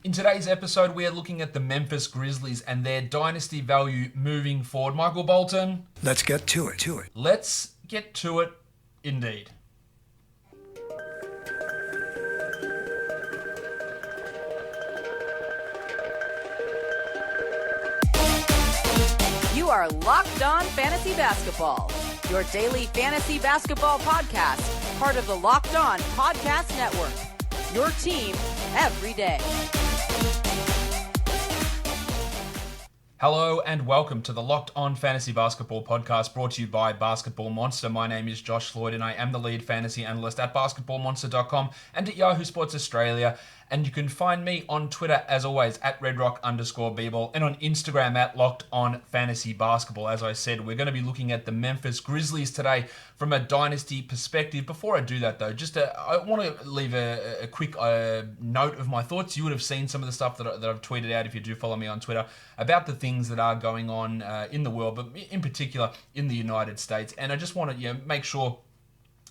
In today's episode, we are looking at the Memphis Grizzlies and their dynasty value moving forward. Michael Bolton. Let's get to it. Let's get to it, indeed. You are Locked On Fantasy Basketball, your daily fantasy basketball podcast, part of the Locked On Podcast Network, your team every day. Hello and welcome to the Locked On Fantasy Basketball podcast brought to you by Basketball Monster. My name is Josh Lloyd and I am the lead fantasy analyst at basketballmonster.com and at Yahoo Sports Australia. And you can find me on Twitter, as always, at redrock_bball and on Instagram at Locked On Fantasy Basketball. As I said, we're going to be looking at the Memphis Grizzlies today from a dynasty perspective. Before I do that, though, I want to leave a quick note of my thoughts. You would have seen some of the stuff that I've tweeted out if you do follow me on Twitter about the things that are going on in the world, but in particular in the United States. And I just want to make sure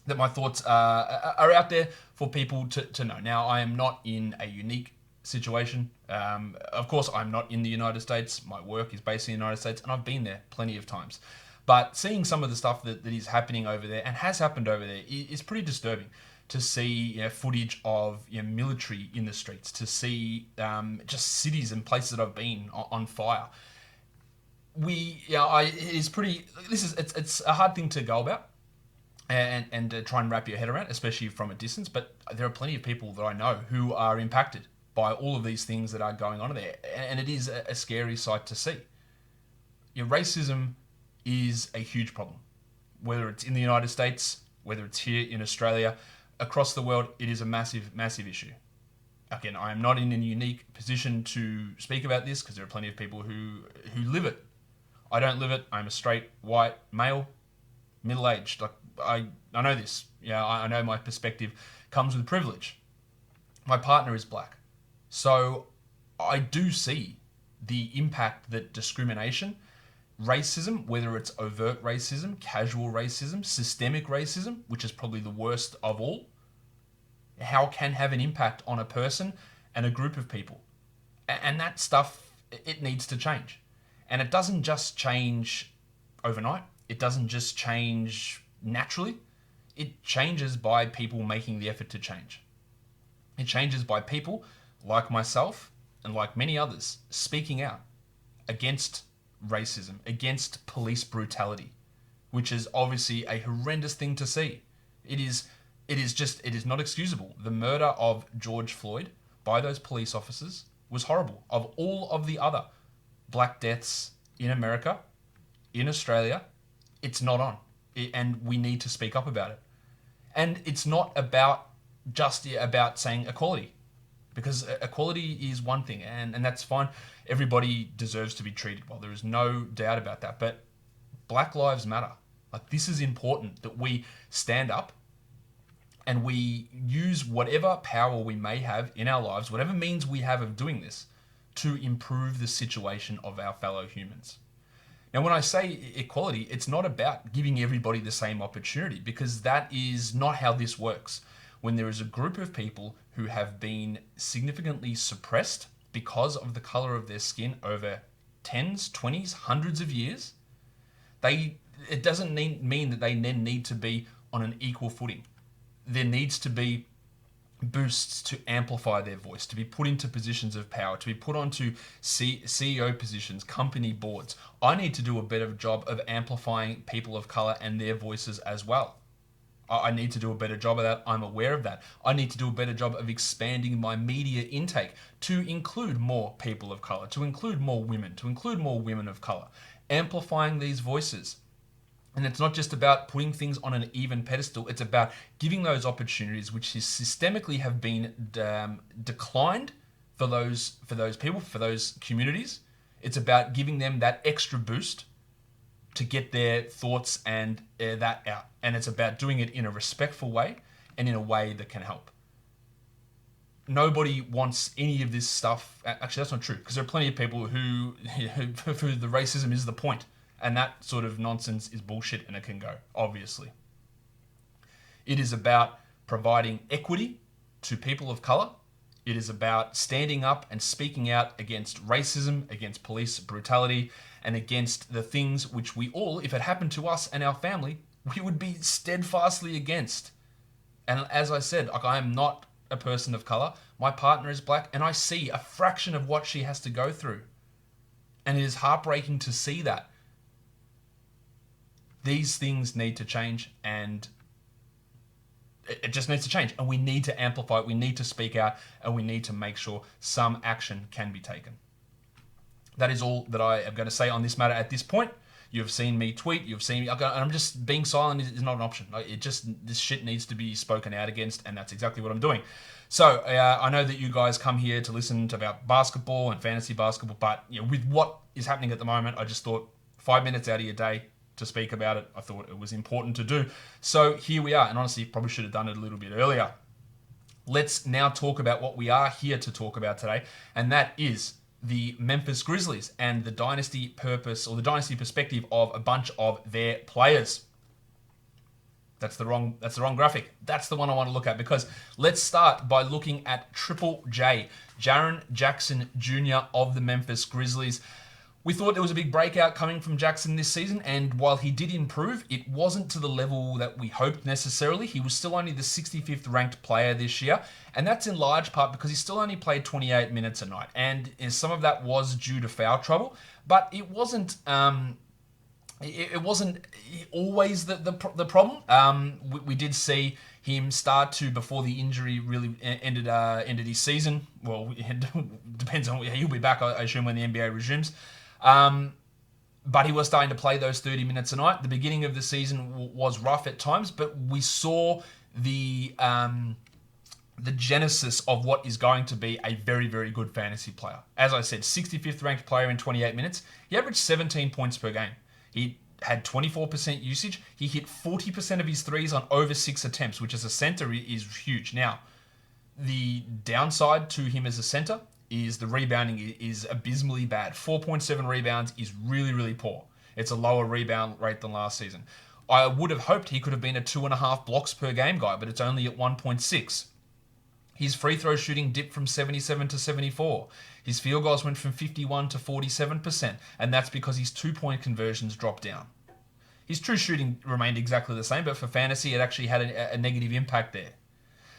that my thoughts are out there for people to know. Now, I am not in a unique situation. Of course, I'm not in the United States. My work is based in the United States, and I've been there plenty of times. But seeing some of the stuff that is happening over there and has happened over there is pretty disturbing. To see footage of military in the streets, to see just cities and places that I've been on fire. It's a hard thing to go about. And try and wrap your head around, especially from a distance. But there are plenty of people that I know who are impacted by all of these things that are going on there. And it is a scary sight to see. Racism is a huge problem. Whether it's in the United States, whether it's here in Australia, across the world, it is a massive, massive issue. Again, I am not in a unique position to speak about this because there are plenty of people who live it. I don't live it. I'm a straight, white, male, middle-aged. I know this. I know my perspective comes with privilege. My partner is black. So I do see the impact that discrimination, racism, whether it's overt racism, casual racism, systemic racism, which is probably the worst of all, how can have an impact on a person and a group of people. And that stuff, it needs to change. And it doesn't just change overnight. It doesn't just change naturally. It changes by people making the effort to change. It changes by people like myself and like many others speaking out against racism, against police brutality, which is obviously a horrendous thing to see. It is not excusable. The murder of George Floyd by those police officers was horrible. Of all of the other black deaths in America, in Australia, it's not on. And we need to speak up about it. And it's not about saying equality, because equality is one thing, and that's fine. Everybody deserves to be treated well. There is no doubt about that. But Black Lives Matter. This is important that we stand up and we use whatever power we may have in our lives, whatever means we have of doing this, to improve the situation of our fellow humans. Now, when I say equality, it's not about giving everybody the same opportunity, because that is not how this works. When there is a group of people who have been significantly suppressed because of the color of their skin over 10s, 20s, hundreds of years, it doesn't mean that they then need to be on an equal footing. There needs to be boosts to amplify their voice, to be put into positions of power, to be put onto CEO positions, company boards. I need to do a better job of amplifying people of color and their voices as well. I need to do a better job of that. I'm aware of that. I need to do a better job of expanding my media intake to include more people of color, to include more women of color, amplifying these voices. And it's not just about putting things on an even pedestal. It's about giving those opportunities which systemically have been declined for those people, for those communities. It's about giving them that extra boost to get their thoughts and that out. And it's about doing it in a respectful way and in a way that can help. Nobody wants any of this stuff. Actually, that's not true, because there are plenty of people who the racism is the point. And that sort of nonsense is bullshit, and it can go, obviously. It is about providing equity to people of color It is about standing up and speaking out against racism, against police brutality, and against the things which we all, if it happened to us and our family, we would be steadfastly against. And as I said, like, I am not a person of color. My partner is black, and I see a fraction of what she has to go through. And it is heartbreaking to see that. These things need to change, and it just needs to change. And we need to amplify it. We need to speak out, and we need to make sure some action can be taken. That is all that I am going to say on this matter at this point. You've seen me tweet. You've seen me. I'm just being silent is not an option. This shit needs to be spoken out against, and that's exactly what I'm doing. So I know that you guys come here to listen to about basketball and fantasy basketball, but with what is happening at the moment, I just thought 5 minutes out of your day to speak about it. I thought it was important to do. So here we are, and honestly, probably should have done it a little bit earlier. Let's now talk about what we are here to talk about today, and that is the Memphis Grizzlies and the dynasty purpose, or the dynasty perspective of a bunch of their players. That's the wrong graphic. That's the one I want to look at, because let's start by looking at Triple J, Jaren Jackson Jr. of the Memphis Grizzlies. We thought there was a big breakout coming from Jackson this season, and while he did improve, it wasn't to the level that we hoped necessarily. He was still only the 65th ranked player this year, and that's in large part because he still only played 28 minutes a night, and some of that was due to foul trouble, but it wasn't always the problem. We did see him start to, before the injury really ended his season. Well, it depends on, he'll be back, I assume, when the NBA resumes. But he was starting to play those 30 minutes a night. The beginning of the season was rough at times, but we saw the genesis of what is going to be a very, very good fantasy player. As I said, 65th ranked player in 28 minutes. He averaged 17 points per game. He had 24% usage. He hit 40% of his threes on over 6 attempts, which as a center is huge. Now, the downside to him as a center is the rebounding is abysmally bad. 4.7 rebounds is really, really poor. It's a lower rebound rate than last season. I would have hoped he could have been a 2.5 blocks per game guy, but it's only at 1.6. His free throw shooting dipped from 77 to 74. His field goals went from 51 to 47%, and that's because his 2-point conversions dropped down. His true shooting remained exactly the same, but for fantasy, it actually had a negative impact there.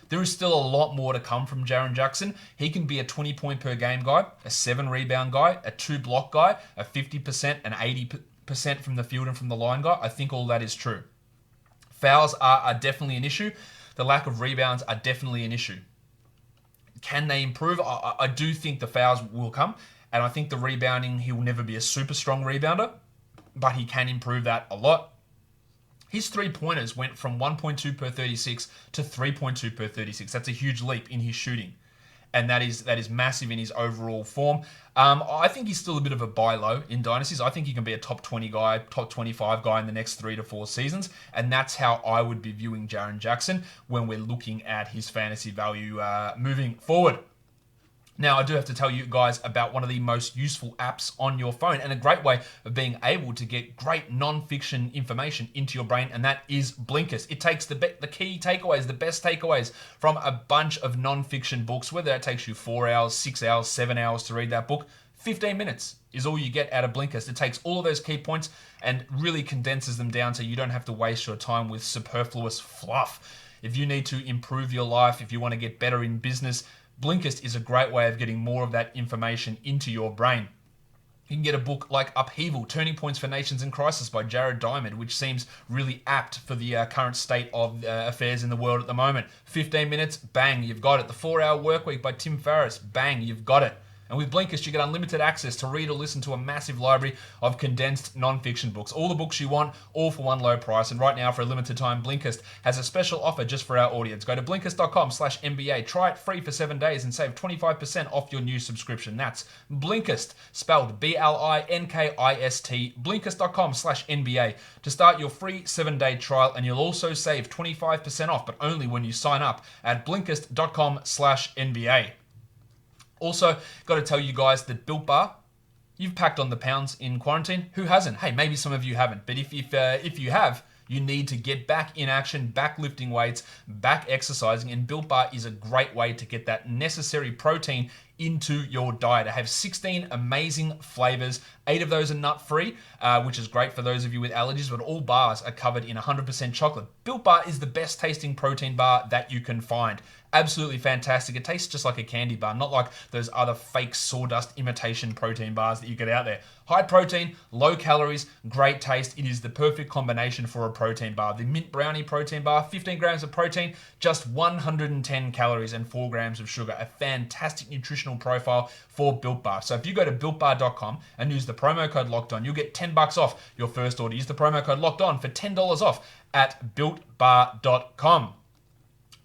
There is still a lot more to come from Jaren Jackson. He can be a 20-point per game guy, a 7-rebound guy, a 2-block guy, a 50%, an 80% from the field and from the line guy. I think all that is true. Fouls are definitely an issue. The lack of rebounds are definitely an issue. Can they improve? I do think the fouls will come, and I think the rebounding, he will never be a super strong rebounder, but he can improve that a lot. His 3-pointers went from 1.2 per 36 to 3.2 per 36. That's a huge leap in his shooting, and that is massive in his overall form. I think he's still a bit of a buy low in dynasties. I think he can be a top 20 guy, top 25 guy in the next 3 to 4 seasons, and that's how I would be viewing Jaren Jackson when we're looking at his fantasy value moving forward. Now, I do have to tell you guys about one of the most useful apps on your phone, and a great way of being able to get great non-fiction information into your brain, and that is Blinkist. It takes the key takeaways, the best takeaways from a bunch of non-fiction books, whether that takes you 4 hours, 6 hours, 7 hours to read that book. 15 minutes is all you get out of Blinkist. It takes all of those key points and really condenses them down so you don't have to waste your time with superfluous fluff. If you need to improve your life, if you want to get better in business, Blinkist is a great way of getting more of that information into your brain. You can get a book like Upheaval, Turning Points for Nations in Crisis by Jared Diamond, which seems really apt for the current state of affairs in the world at the moment. 15 minutes, bang, you've got it. The 4-Hour Workweek by Tim Ferriss, bang, you've got it. And with Blinkist, you get unlimited access to read or listen to a massive library of condensed non-fiction books. All the books you want, all for one low price. And right now, for a limited time, Blinkist has a special offer just for our audience. Go to Blinkist.com/NBA. Try it free for 7 days and save 25% off your new subscription. That's Blinkist, spelled Blinkist. Blinkist.com/NBA to start your free 7-day trial. And you'll also save 25% off, but only when you sign up at Blinkist.com/NBA. Also, got to tell you guys that Built Bar, you've packed on the pounds in quarantine. Who hasn't? Hey, maybe some of you haven't, but if you have, You need to get back in action, back lifting weights, back exercising, and Built Bar is a great way to get that necessary protein into your diet. I have 16 amazing flavors. 8 of those are nut-free, which is great for those of you with allergies, but all bars are covered in 100% chocolate. Built Bar is the best tasting protein bar that you can find. Absolutely fantastic. It tastes just like a candy bar, not like those other fake sawdust imitation protein bars that you get out there. High protein, low calories, great taste. It is the perfect combination for a protein bar. The Mint Brownie protein bar, 15 grams of protein, just 110 calories and 4 grams of sugar. A fantastic nutritional profile for Built Bar. So if you go to BuiltBar.com and use the promo code LOCKEDON, you'll get $10 off your first order. Use the promo code LOCKEDON for $10 off at BuiltBar.com.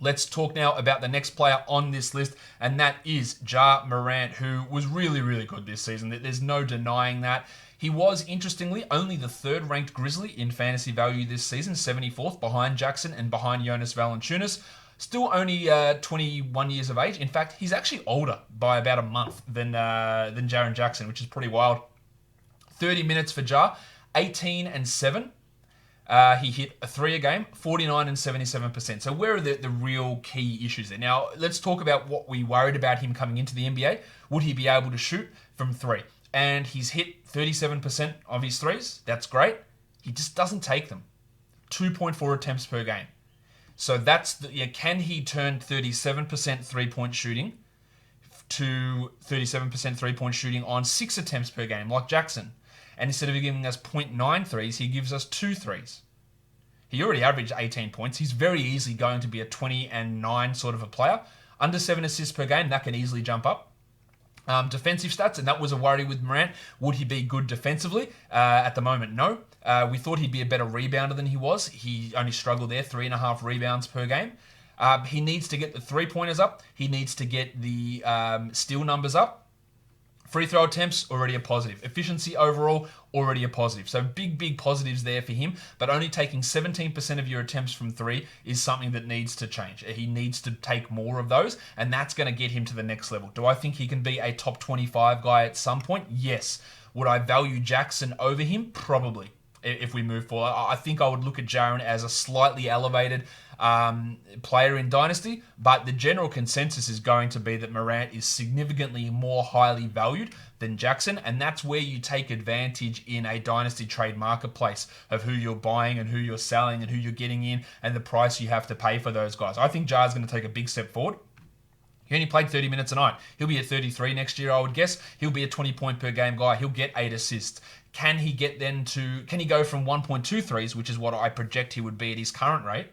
Let's talk now about the next player on this list, and that is Ja Morant, who was really, really good this season. There's no denying that. He was, interestingly, only the 3rd ranked Grizzly in fantasy value this season, 74th, behind Jackson and behind Jonas Valanciunas. Still only 21 years of age. In fact, he's actually older by about a month than Jaren Jackson, which is pretty wild. 30 minutes for Ja, 18 and 7. He hit a 3 a game, 49 and 77%. So where are the real key issues there? Now, let's talk about what we worried about him coming into the NBA. Would he be able to shoot from 3? And he's hit 37% of his threes. That's great. He just doesn't take them. 2.4 attempts per game. So can he turn 37% three-point shooting to 37% three-point shooting on 6 attempts per game, like Jackson? And instead of giving us 0.9 threes, he gives us 2 threes. He already averaged 18 points. He's very easily going to be a 20 and 9 sort of a player. Under 7 assists per game, that can easily jump up. Defensive stats, and that was a worry with Morant. Would he be good defensively? At the moment, no. We thought he'd be a better rebounder than he was. He only struggled there, 3.5 rebounds per game. He needs to get the 3-pointers up. He needs to get the steal numbers up. Free throw attempts, already a positive. Efficiency overall, already a positive. So big positives there for him, but only taking 17% of your attempts from 3 is something that needs to change. He needs to take more of those, and that's going to get him to the next level. Do I think he can be a top 25 guy at some point? Yes. Would I value Jackson over him? Probably. If we move forward, I think I would look at Jaren as a slightly elevated player in Dynasty, but the general consensus is going to be that Morant is significantly more highly valued than Jackson, and that's where you take advantage in a Dynasty trade marketplace of who you're buying and who you're selling and who you're getting in and the price you have to pay for those guys. I think Ja's going to take a big step forward. He only played 30 minutes a night. He'll be at 33 next year, I would guess. He'll be a 20-point per game guy. He'll get 8 assists. Can he go from 1.2 threes, which is what I project he would be at his current rate,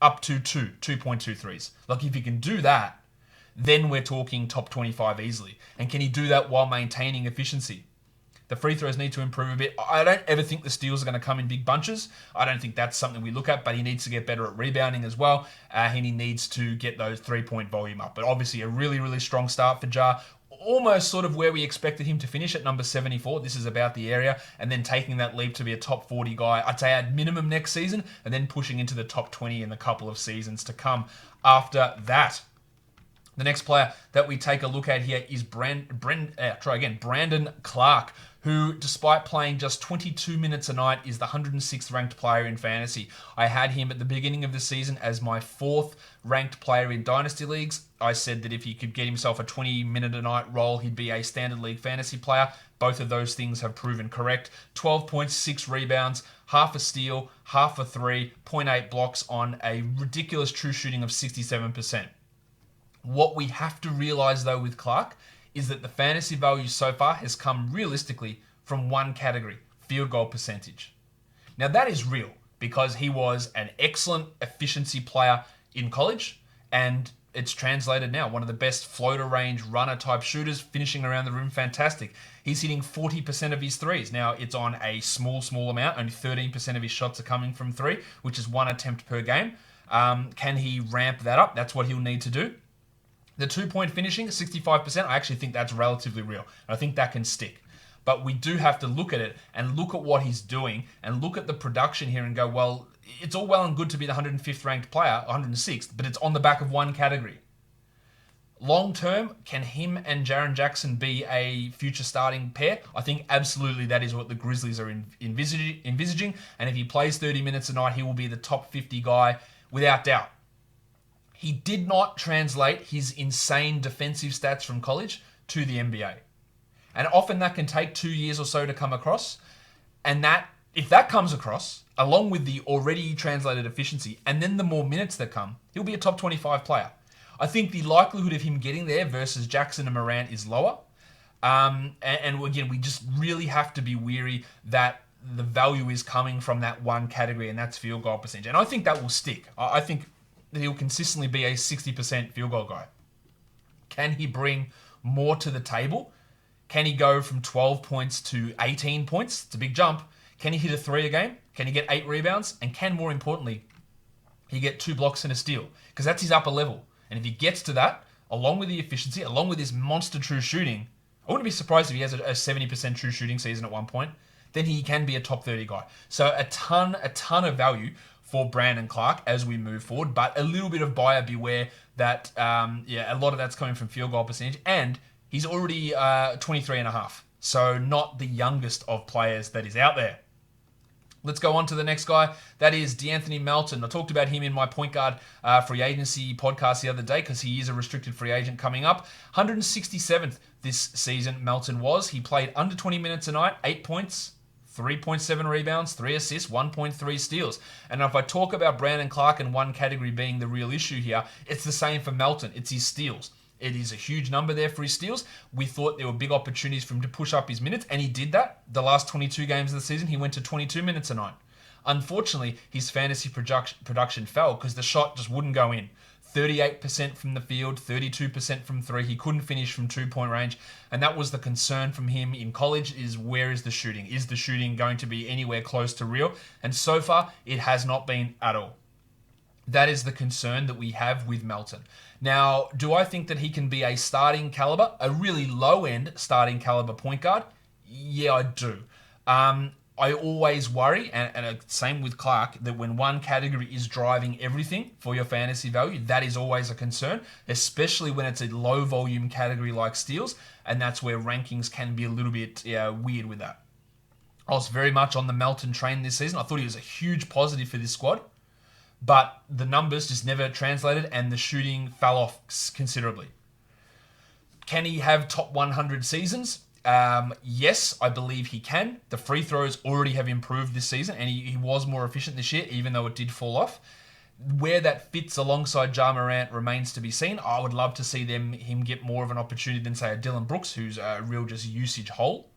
up to 2.2 threes? Like, if he can do that, then we're talking top 25 easily. And can he do that while maintaining efficiency? The free throws need to improve a bit. I don't ever think the steals are going to come in big bunches. I don't think that's something we look at, but he needs to get better at rebounding as well. And he needs to get those 3-point volume up. But obviously a really, really strong start for Ja. Almost sort of where we expected him to finish at number 74. This is about the area. And then taking that leap to be a top 40 guy, I'd say at minimum next season, and then pushing into the top 20 in the couple of seasons to come after that. The next player that we take a look at here is Brandon Clarke, who, despite playing just 22 minutes a night, is the 106th ranked player in fantasy. I had him at the beginning of the season as my 4th ranked player in Dynasty Leagues. I said that if he could get himself a 20-minute-a-night role, he'd be a standard league fantasy player. Both of those things have proven correct. 12 points, 6 rebounds, half a steal, half a 3, 0.8 blocks on a ridiculous true shooting of 67%. What we have to realize, though, with Clarke is that the fantasy value so far has come realistically from one category, field goal percentage. Now, that is real because he was an excellent efficiency player in college, and it's translated now. One of the best floater range runner type shooters, finishing around the rim, fantastic. He's hitting 40% of his threes. Now, it's on a small amount. Only 13% of his shots are coming from 3, which is 1 attempt per game. Can he ramp that up? That's what he'll need to do. The 2-point finishing, 65%, I actually think that's relatively real. And I think that can stick. But we do have to look at it and look at what he's doing and look at the production here and go, well, it's all well and good to be the 105th ranked player, 106th, but it's on the back of one category. Long term, can him and Jaren Jackson be a future starting pair? I think absolutely that is what the Grizzlies are envisaging. And if he plays 30 minutes a night, he will be the top 50 guy without doubt. He did not translate his insane defensive stats from college to the NBA. And often that can take 2 years or so to come across. And that, if that comes across, along with the already translated efficiency, and then the more minutes that come, he'll be a top 25 player. I think the likelihood of him getting there versus Jackson and Morant is lower. And again, we just really have to be wary that the value is coming from that one category, and that's field goal percentage. And I think that will stick. I think he'll consistently be a 60% field goal guy. Can he bring more to the table? Can he go from 12 points to 18 points? It's a big jump. Can he hit a 3 a game? Can he get 8 rebounds? And can, more importantly, he get 2 blocks and a steal? Because that's his upper level. And if he gets to that, along with the efficiency, along with his monster true shooting, I wouldn't be surprised if he has a 70% true shooting season at one point. Then he can be a top 30 guy. So a ton of value for Brandon Clarke as we move forward, but a little bit of buyer beware that, a lot of that's coming from field goal percentage, and he's already 23.5, so not the youngest of players that is out there. Let's go on to the next guy. That is De'Anthony Melton. I talked about him in my point guard free agency podcast the other day because he is a restricted free agent coming up. 167th this season Melton was. He played under 20 minutes a night, 8 points, 3.7 rebounds, 3 assists, 1.3 steals. And if I talk about Brandon Clarke and one category being the real issue here, it's the same for Melton. It's his steals. It is a huge number there for his steals. We thought there were big opportunities for him to push up his minutes, and he did that. The last 22 games of the season, he went to 22 minutes a night. Unfortunately, his fantasy production fell because the shot just wouldn't go in. 38% from the field, 32% from 3. He couldn't finish from 2-point range, and that was the concern from him in college, is where is the shooting? Is the shooting going to be anywhere close to real? And so far, it has not been at all. That is the concern that we have with Melton. Now, do I think that he can be a starting caliber, a really low-end starting caliber point guard? Yeah, I do. I always worry, and same with Clarke, that when one category is driving everything for your fantasy value, that is always a concern, especially when it's a low-volume category like steals, and that's where rankings can be a little bit weird with that. I was very much on the Melton train this season. I thought he was a huge positive for this squad. But the numbers just never translated and the shooting fell off considerably. Can he have top 100 seasons? Yes, I believe he can. The free throws already have improved this season and he was more efficient this year, even though it did fall off. Where that fits alongside Ja Morant remains to be seen. I would love to see him get more of an opportunity than, say, a Dillon Brooks, who's a real just usage hole.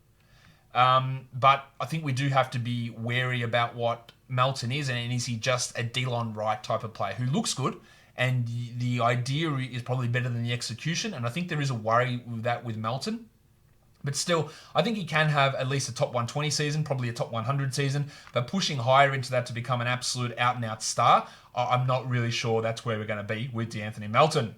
But I think we do have to be wary about what Melton is, and is he just a Dillon Wright type of player who looks good, and the idea is probably better than the execution, and I think there is a worry with that with Melton. But still, I think he can have at least a top 120 season, probably a top 100 season, but pushing higher into that to become an absolute out-and-out star, I'm not really sure that's where we're going to be with De'Anthony Melton.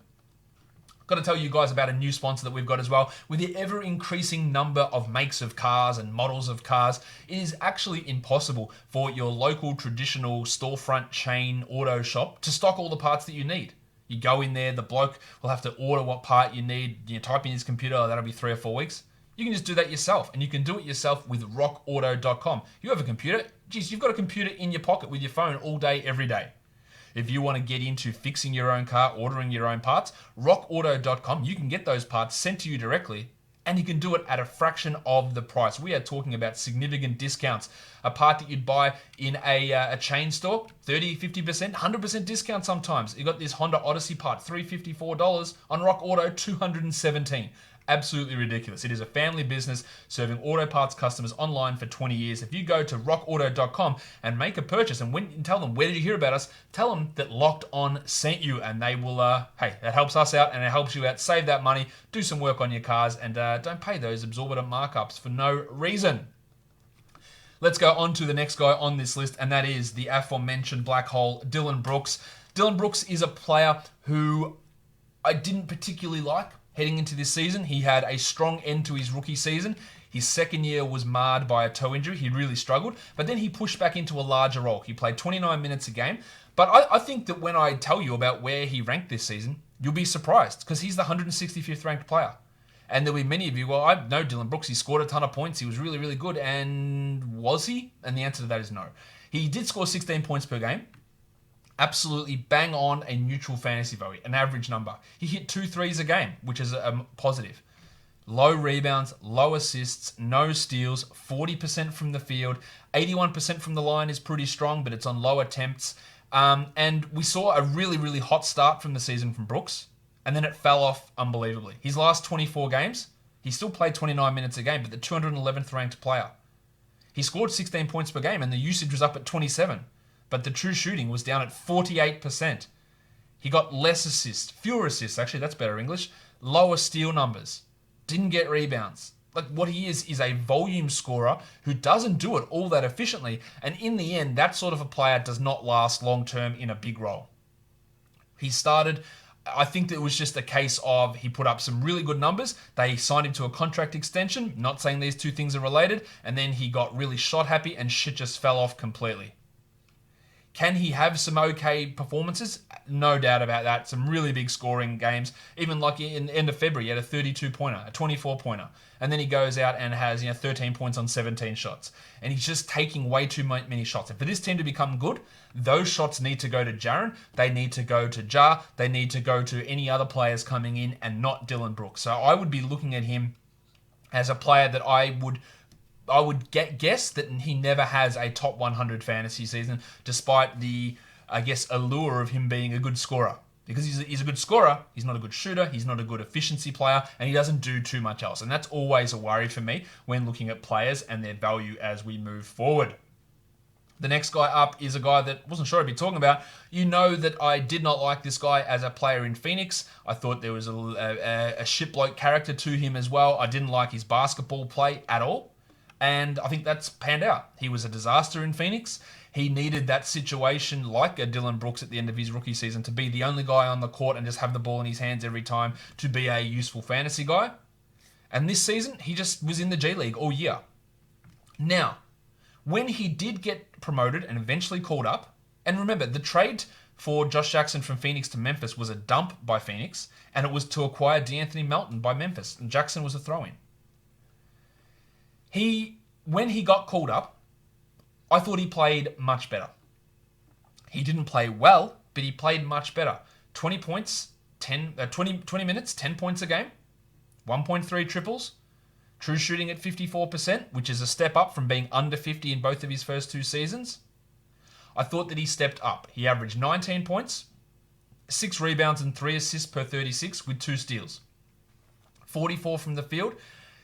Got to tell you guys about a new sponsor that we've got as well. With the ever-increasing number of makes of cars and models of cars, it is actually impossible for your local traditional storefront chain auto shop to stock all the parts that you need. You go in there, the bloke will have to order what part you need. You type in his computer, that'll be 3 or 4 weeks. You can just do that yourself, and you can do it yourself with rockauto.com. You have a computer. Geez, you've got a computer in your pocket with your phone all day, every day. If you want to get into fixing your own car, ordering your own parts, rockauto.com, you can get those parts sent to you directly, and you can do it at a fraction of the price. We are talking about significant discounts. A part that you'd buy in a chain store, 30, 50%, 100% discount sometimes. You got this Honda Odyssey part, $354. On Rock Auto, $217. Absolutely ridiculous. It is a family business serving auto parts customers online for 20 years. If you go to rockauto.com and make a purchase and tell them, where did you hear about us? Tell them that Locked On sent you, and they will, hey, that helps us out and it helps you out. Save that money, do some work on your cars, and don't pay those exorbitant markups for no reason. Let's go on to the next guy on this list, and that is the aforementioned black hole, Dillon Brooks. Dillon Brooks is a player who I didn't particularly like. Heading into this season, he had a strong end to his rookie season. His second year was marred by a toe injury. He really struggled, but then he pushed back into a larger role. He played 29 minutes a game, but I think that when I tell you about where he ranked this season, You'll be surprised because he's the 165th ranked player. And there'll be many of you, well, I know Dillon Brooks, he scored a ton of points, he was really, really good, and was he? And the answer to that is no. He did score 16 points per game. Absolutely bang on a neutral fantasy value, an average number. He hit 2 threes a game, which is a positive. Low rebounds, low assists, no steals, 40% from the field, 81% from the line is pretty strong, but it's on low attempts. And we saw a really, really hot start from the season from Brooks, and then it fell off unbelievably. His last 24 games, he still played 29 minutes a game, but the 211th ranked player. He scored 16 points per game, and the usage was up at 27, but the true shooting was down at 48%. He got less assists, fewer assists, actually, that's better English, lower steal numbers, didn't get rebounds. Like, what he is a volume scorer who doesn't do it all that efficiently, and in the end, that sort of a player does not last long-term in a big role. He started, I think that it was just a case of he put up some really good numbers, they signed him to a contract extension, not saying these two things are related, and then he got really shot happy and shit just fell off completely. Can he have some okay performances? No doubt about that. Some really big scoring games. Even like in the end of February, he had a 32-pointer, a 24-pointer. And then he goes out and has 13 points on 17 shots. And he's just taking way too many shots. And for this team to become good, those shots need to go to Jaren. They need to go to Ja. They need to go to any other players coming in and not Dillon Brooks. So I would be looking at him as a player that I would guess that he never has a top 100 fantasy season, despite the, allure of him being a good scorer. Because he's a good scorer, he's not a good shooter, he's not a good efficiency player, and he doesn't do too much else. And that's always a worry for me when looking at players and their value as we move forward. The next guy up is a guy that I wasn't sure I'd be talking about. You know that I did not like this guy as a player in Phoenix. I thought there was a shitbloke character to him as well. I didn't like his basketball play at all. And I think that's panned out. He was a disaster in Phoenix. He needed that situation like a Dillon Brooks at the end of his rookie season to be the only guy on the court and just have the ball in his hands every time to be a useful fantasy guy. And this season, he just was in the G League all year. Now, when he did get promoted and eventually called up, and remember, the trade for Josh Jackson from Phoenix to Memphis was a dump by Phoenix, and it was to acquire D'Anthony Melton by Memphis, and Jackson was a throw-in. When he got called up, I thought he played much better. He didn't play well, but he played much better. 20 points, 20 minutes, 10 points a game, 1.3 triples, true shooting at 54%, which is a step up from being under 50 in both of his first 2 seasons. I thought that he stepped up. He averaged 19 points, 6 rebounds and 3 assists per 36 with 2 steals. 44 from the field,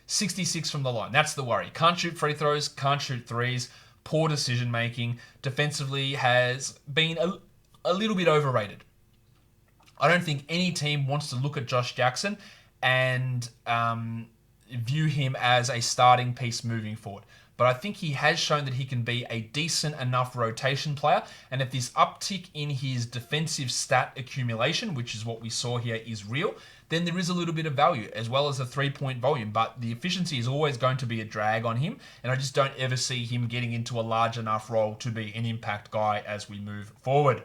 66 from the line. That's the worry. Can't shoot free throws, can't shoot threes, poor decision making, defensively has been a little bit overrated. I don't think any team wants to look at Josh Jackson and view him as a starting piece moving forward. But I think he has shown that he can be a decent enough rotation player. And if this uptick in his defensive stat accumulation, which is what we saw here, is real, then there is a little bit of value as well as a 3-point volume. But the efficiency is always going to be a drag on him. And I just don't ever see him getting into a large enough role to be an impact guy as we move forward.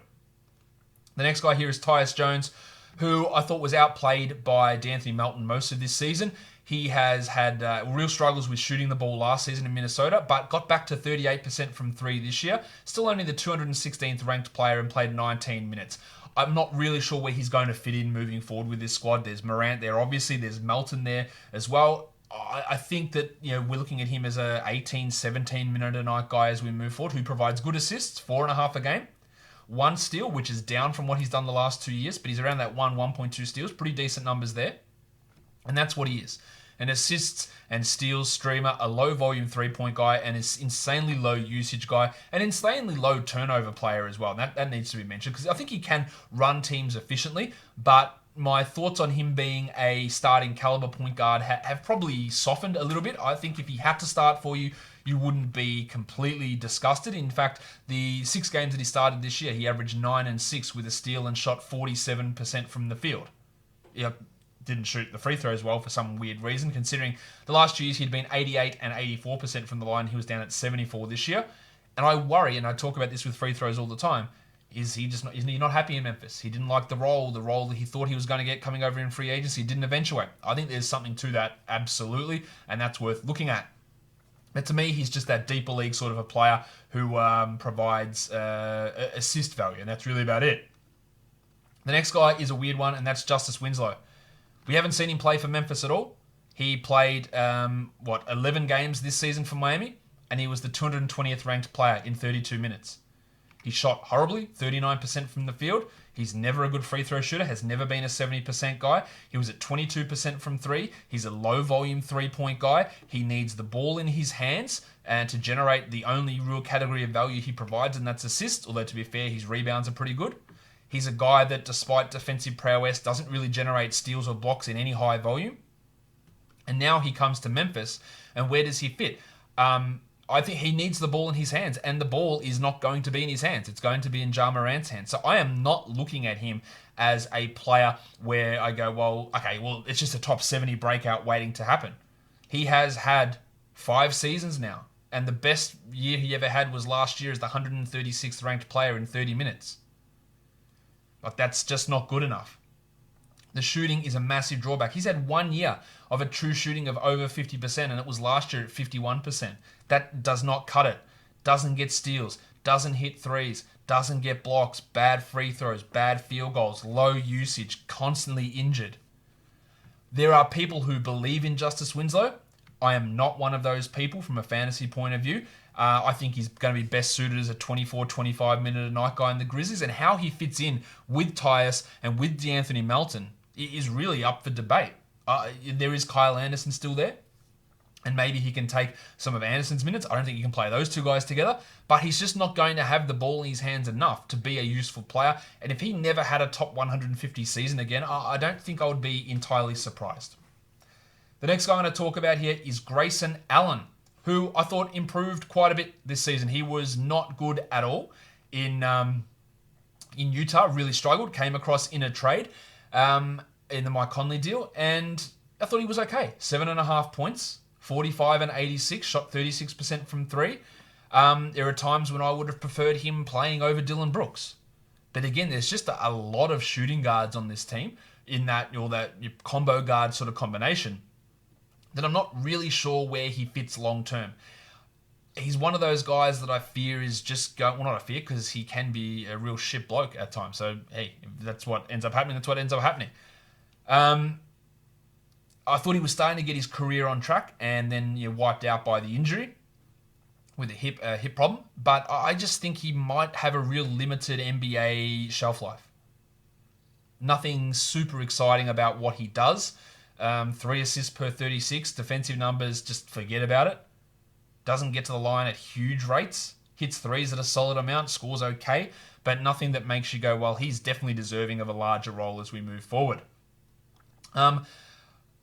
The next guy here is Tyus Jones, who I thought was outplayed by D'Anthony Melton most of this season. He has had real struggles with shooting the ball last season in Minnesota, but got back to 38% from 3 this year. Still only the 216th ranked player and played 19 minutes. I'm not really sure where he's going to fit in moving forward with this squad. There's Morant there, obviously. There's Melton there as well. I think that we're looking at him as a 18, 17 minute a night guy as we move forward, who provides good assists, 4.5 a game. 1 steal, which is down from what he's done the last 2 years, but he's around that 1.2 steals. Pretty decent numbers there. And that's what he is. An assists and steals streamer, a low volume 3-point guy, and an insanely low usage guy, an insanely low turnover player as well. And that needs to be mentioned because I think he can run teams efficiently, but my thoughts on him being a starting caliber point guard have probably softened a little bit. I think if he had to start for you, you wouldn't be completely disgusted. In fact, the 6 games that he started this year, he averaged 9 and 6 with a steal and shot 47% from the field. Didn't shoot the free throws well for some weird reason, considering the last 2 years he'd been 88 and 84% from the line. He was down at 74 this year. And I worry, and I talk about this with free throws all the time, Is he not happy in Memphis? He didn't like the role that he thought he was going to get coming over in free agency didn't eventuate. I think there's something to that, absolutely, and that's worth looking at. But to me, he's just that deeper league sort of a player who provides assist value, and that's really about it. The next guy is a weird one, and that's Justise Winslow. We haven't seen him play for Memphis at all. He played, 11 games this season for Miami, and he was the 220th ranked player in 32 minutes. He shot horribly, 39% from the field. He's never a good free throw shooter, has never been a 70% guy. He was at 22% from three. He's a low volume 3-point guy. He needs the ball in his hands and to generate the only real category of value he provides, and that's assists, although to be fair, his rebounds are pretty good. He's a guy that, despite defensive prowess, doesn't really generate steals or blocks in any high volume. And now he comes to Memphis, and where does he fit? I think he needs the ball in his hands, and the ball is not going to be in his hands. It's going to be in Ja Morant's hands. So I am not looking at him as a player where I go, it's just a top 70 breakout waiting to happen. He has had 5 seasons now, and the best year he ever had was last year as the 136th ranked player in 30 minutes. Like, that's just not good enough. The shooting is a massive drawback. He's had 1 year of a true shooting of over 50%, and it was last year at 51%. That does not cut it. Doesn't get steals, doesn't hit threes, doesn't get blocks, bad free throws, bad field goals, low usage, constantly injured. There are people who believe in Justise Winslow. I am not one of those people from a fantasy point of view. I think he's going to be best suited as a 24, 25-minute-a-night guy in the Grizzlies, and how he fits in with Tyus and with DeAnthony Melton is really up for debate. There is Kyle Anderson still there, and maybe he can take some of Anderson's minutes. I don't think you can play those two guys together, but he's just not going to have the ball in his hands enough to be a useful player. And if he never had a top 150 season again, I don't think I would be entirely surprised. The next guy I'm going to talk about here is Grayson Allen, who I thought improved quite a bit this season. He was not good at all in Utah, really struggled, came across in a trade in the Mike Conley deal, and I thought he was okay. 7.5 points, 45 and 86, shot 36% from three. There are times when I would have preferred him playing over Dillon Brooks. But again, there's just a lot of shooting guards on this team in that combo guard sort of combination that I'm not really sure where he fits long term. He's one of those guys that I fear is just going, well, not a fear, because he can be a real shit bloke at times. So, hey, if that's what ends up happening, that's what ends up happening. I thought he was starting to get his career on track, and then wiped out by the injury with a hip problem. But I just think he might have a real limited NBA shelf life. Nothing super exciting about what he does. 3 assists per 36. Defensive numbers, just forget about it. Doesn't get to the line at huge rates. Hits threes at a solid amount. Scores okay. But nothing that makes you go, well, he's definitely deserving of a larger role as we move forward.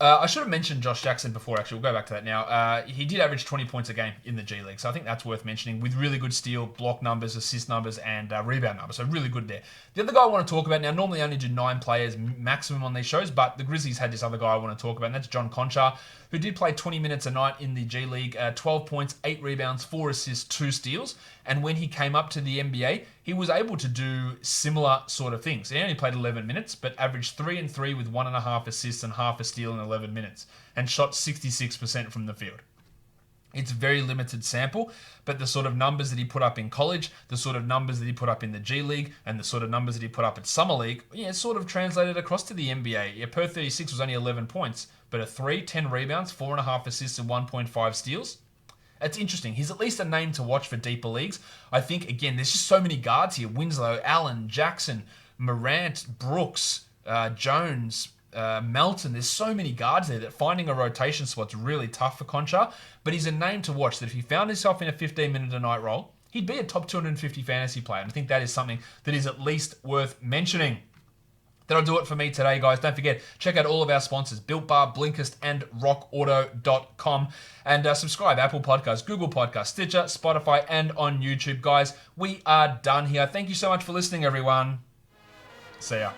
I should have mentioned Josh Jackson before, actually. We'll go back to that now. He did average 20 points a game in the G League, so I think that's worth mentioning, with really good steal, block numbers, assist numbers, and rebound numbers, so really good there. The other guy I want to talk about now, normally I only do 9 players maximum on these shows, but the Grizzlies had this other guy I want to talk about, and that's John Conchar, who did play 20 minutes a night in the G League, 12 points, 8 rebounds, 4 assists, 2 steals, and when he came up to the NBA, he was able to do similar sort of things. He only played 11 minutes, but averaged 3 and 3 with 1.5 assists and half a steal in 11 minutes, and shot 66% from the field. It's a very limited sample, but the sort of numbers that he put up in college, the sort of numbers that he put up in the G League, and the sort of numbers that he put up at Summer League, sort of translated across to the NBA. Per 36 was only 11 points, but a 3, 10 rebounds, 4.5 assists, and 1.5 steals. It's interesting. He's at least a name to watch for deeper leagues. I think, again, there's just so many guards here. Winslow, Allen, Jackson, Morant, Brooks, Jones, Melton. There's so many guards there that finding a rotation spot's really tough for Conchar. But he's a name to watch that if he found himself in a 15-minute-a-night role, he'd be a top 250 fantasy player. And I think that is something that is at least worth mentioning. That'll do it for me today, guys. Don't forget, check out all of our sponsors, Built Bar, Blinkist, and RockAuto.com. And subscribe, Apple Podcasts, Google Podcasts, Stitcher, Spotify, and on YouTube. Guys, we are done here. Thank you so much for listening, everyone. See ya.